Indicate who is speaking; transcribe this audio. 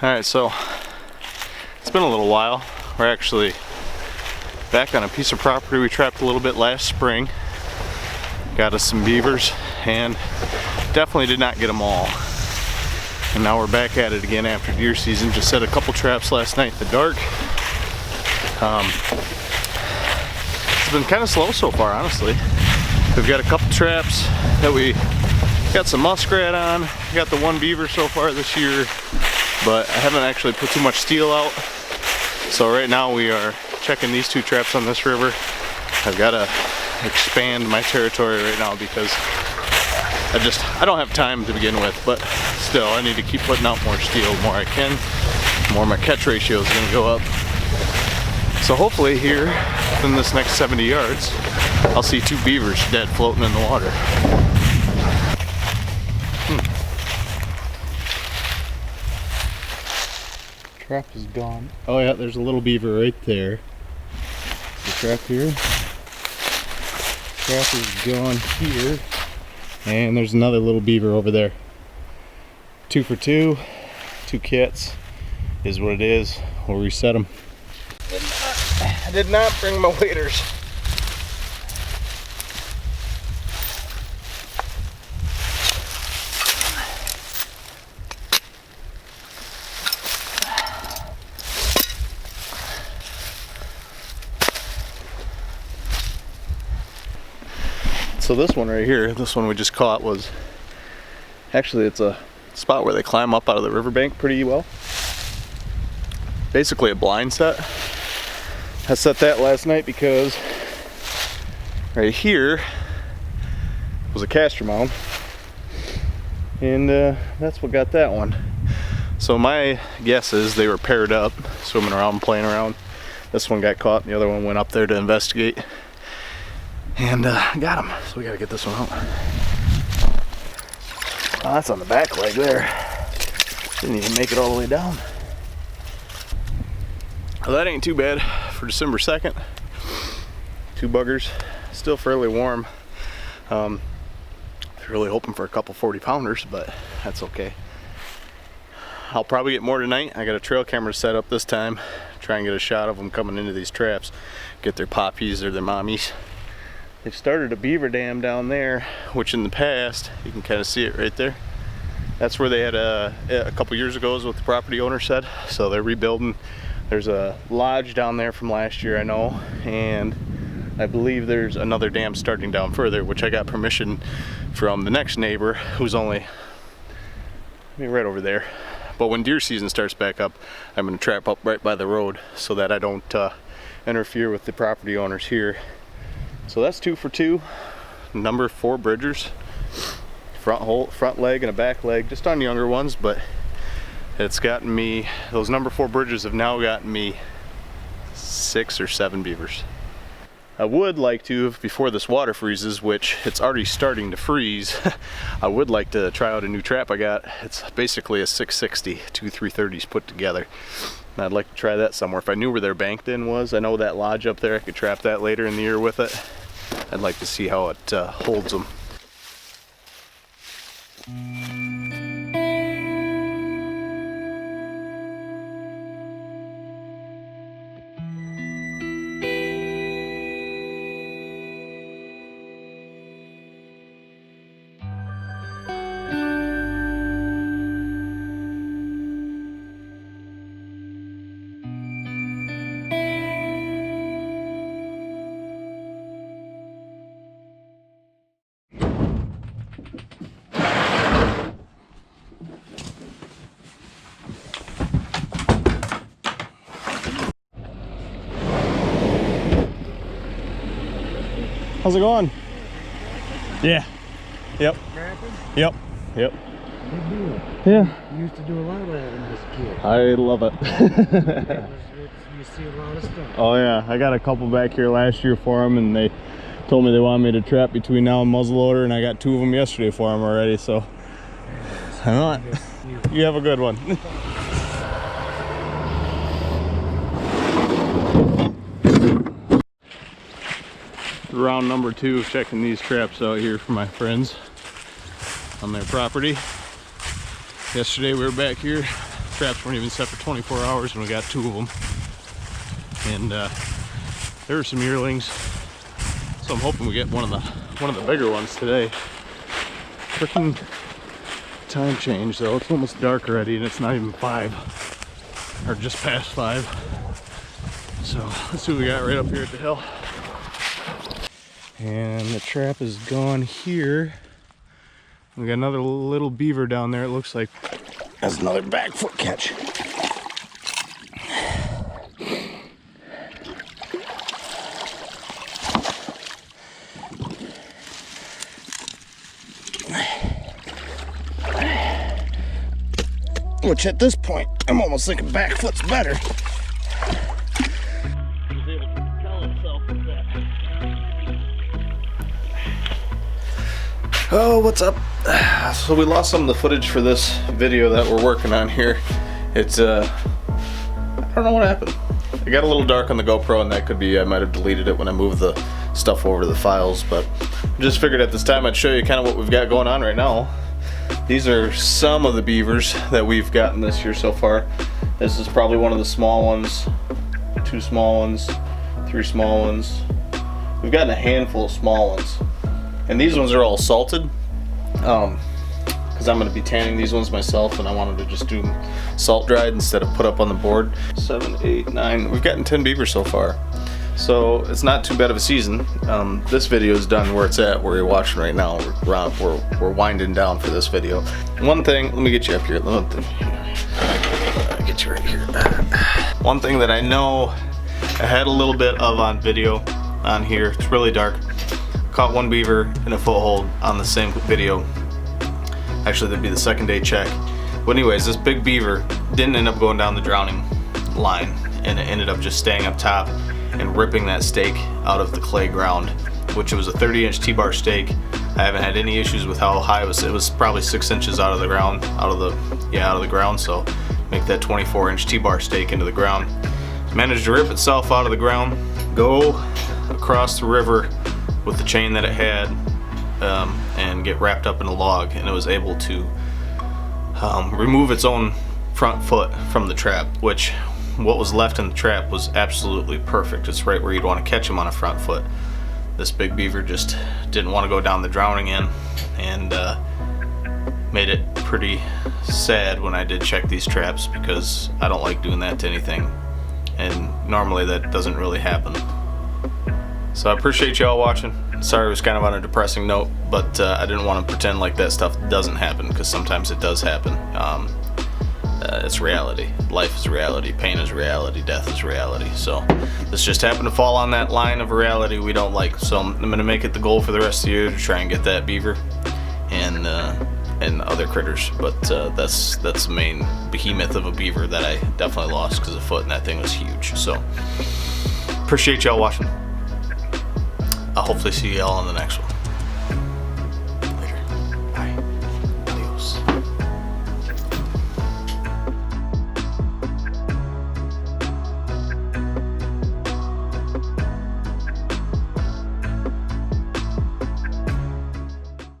Speaker 1: Alright, so it's been a little while. We're actually back on a piece of property we trapped a little bit last spring. Got us some beavers and definitely did not get them all. And now we're back at it again after deer season. Just set a couple traps last night in the dark. It's been kind of slow so far, honestly. We've got a couple traps that we got some muskrat on. Got the one beaver so far this year, but I haven't actually put too much steel out. So right now we are checking these two traps on this river. I've got to expand my territory right now because I don't have time to begin with, but still I need to keep putting out more steel. The more I can, the more my catch ratio is going to go up. So hopefully here in this next 70 yards I'll see two beavers dead floating in the water. Trap is gone. Oh yeah, there's a little beaver right there. The trap here. Trap is gone here. And there's another little beaver over there. 2 for 2. 2 kits is what it is. We'll reset them. I did not bring my waders. So this one right here, this one we just caught was, actually it's a spot where they climb up out of the riverbank pretty well. Basically a blind set. I set that last night because right here was a caster mound, and that's what got that one. So my guess is they were paired up, swimming around, playing around. This one got caught, and the other one went up there to investigate. And got him. So we gotta get this one out. Oh, that's on the back leg there. Didn't even make it all the way down. Well, that ain't too bad for December 2nd. 2 buggers. Still fairly warm. Really hoping for a couple 40-pounders, but that's okay. I'll probably get more tonight. I got a trail camera set up this time. Try and get a shot of them coming into these traps. Get their poppies or their mommies. They've started a beaver dam down there, which in the past, you can kind of see it right there. That's where they had a couple years ago is what the property owner said. So they're rebuilding. There's a lodge down there from last year, I know, and I believe there's another dam starting down further, which I got permission from the next neighbor who's only right over there. But when deer season starts back up, I'm gonna trap up right by the road so that I don't interfere with the property owners here. So that's 2 for 2, number 4 bridgers, front leg and a back leg, just on younger ones, but it's gotten me, those number 4 bridgers have now gotten me 6 or 7 beavers. I would like to, before this water freezes, which it's already starting to freeze, I would like to try out a new trap I got. It's basically a 660, 2 330s put together. And I'd like to try that somewhere. If I knew where their banked in was, I know that lodge up there, I could trap that later in the year with it. I'd like to see how it holds them. How's it going? Yeah. Yep. Yep. Yep.
Speaker 2: Good deal.
Speaker 1: Yeah.
Speaker 2: You used to do a lot of that when I was a kid.
Speaker 1: I love it.
Speaker 2: Yeah, you see a lot of stuff.
Speaker 1: Oh yeah, I got a couple back here last year for them, and they told me they wanted me to trap between now and muzzleloader, and I got 2 of them yesterday for them already, so I'm not. You have a good one. Round number 2 of checking these traps out here for my friends on their property. Yesterday we were back here. Traps weren't even set for 24 hours and we got 2 of them. And there were some yearlings. So I'm hoping we get one of the bigger ones today. Freaking time change though. It's almost dark already and it's not even 5. Or just past 5. So let's see what we got right up here at the hill. And the trap is gone here. We got another little beaver down there, it looks like. That's another back foot catch. Which at this point, I'm almost thinking back foot's better. Oh, what's up? So we lost some of the footage for this video that we're working on here. It's I don't know what happened. It got a little dark on the GoPro, and that could be I might have deleted it when I moved the stuff over to the files, but I just figured at this time I'd show you kind of what we've got going on right now. These are some of the beavers that we've gotten this year so far. This is probably one of the small ones, 2 small ones, 3 small ones. We've gotten a handful of small ones. And these ones are all salted, because I'm going to be tanning these ones myself, and I wanted to just do them salt dried instead of put up on the board. 7, 8, 9. We've gotten 10 beavers so far, so it's not too bad of a season. This video is done where it's at, where you're watching right now. We're winding down for this video. One thing, let me get you up here. Let me get you right here. One thing that I know I had a little bit of on video on here. It's really dark. Caught 1 beaver in a foothold on the same video. Actually, that'd be the second day check. But anyways, this big beaver didn't end up going down the drowning line, and it ended up just staying up top and ripping that stake out of the clay ground, which was a 30-inch T-bar stake. I haven't had any issues with how high it was. It was probably 6 inches out of the ground, out of the ground. So make that 24-inch T-bar stake into the ground. Managed to rip itself out of the ground, go across the river with the chain that it had, and get wrapped up in a log, and it was able to remove its own front foot from the trap, which what was left in the trap was absolutely perfect. It's right where you'd want to catch him on a front foot. This big beaver just didn't want to go down the drowning end, and made it pretty sad when I did check these traps, because I don't like doing that to anything, and normally that doesn't really happen. So I appreciate y'all watching. Sorry it was kind of on a depressing note, but I didn't want to pretend like that stuff doesn't happen, because sometimes it does happen. It's reality. Life is reality. Pain is reality. Death is reality. So this just happened to fall on that line of reality we don't like. So I'm going to make it the goal for the rest of the year to try and get that beaver and other critters. But that's the main behemoth of a beaver that I definitely lost because of foot, and that thing was huge. So appreciate y'all watching. I'll hopefully see y'all on the next one.